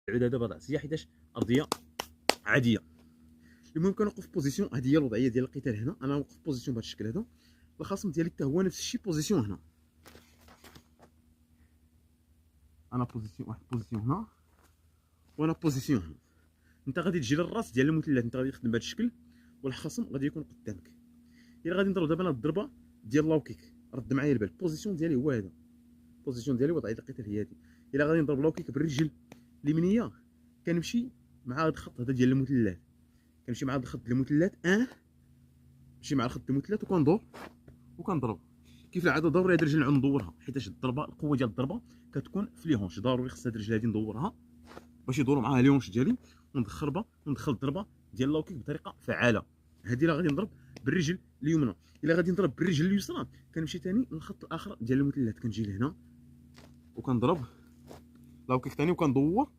العوده دابا ضعت هي حيتاش ارضيه عاديه. المهم كنوقف في بوزيسيون، هذه هي الوضعيه ديال القتال هنا. انا نوقف في بوزيسيون بهذا الشكل هذا، الخصم ديالي حتى هو نفس الشيء بوزيسيون هنا. انا بوزيسيون، واحد بوزيسيون هنا وانا بوزيسيون هنا. انت غادي تجي للراس ديال المثلث، انت غادي تخدم بهذا الشكل والخصم غادي يكون قدامك. الا غادي نضرب دابا انا الضربه ديال لاو كيك، رد معايا البال، البوزيسيون ديالي هو هذا، البوزيسيون ديالي وضعيه القتال هي هذه. الا غادي نضرب لاو كيك بالرجل اليمنيه كنمشي مع هذا الخط هذا ديال المثلث، كنمشي مع هذا الخط ديال المثلث نمشي مع الخط ديال المثلث وكندور وكنضرب. كيف العاده ضروري هاد الرجل نعاود ندورها، حيتاش الضربه القوه ديال الضربه كتكون في لي هونش، ضروري خص هاد الرجل هادي ندورها باش يدوروا معاها لي هونش ديالي، وندخل الضربه ديال لاو كيك بطريقه فعاله. هادي الا غادي نضرب بالرجل اليمنى. الا غادي نضرب بالرجل اليسرى كنمشي ثاني للخط الاخر ديال المثلث، كنجي لهنا وكنضرب لاو كيك ثاني وكندور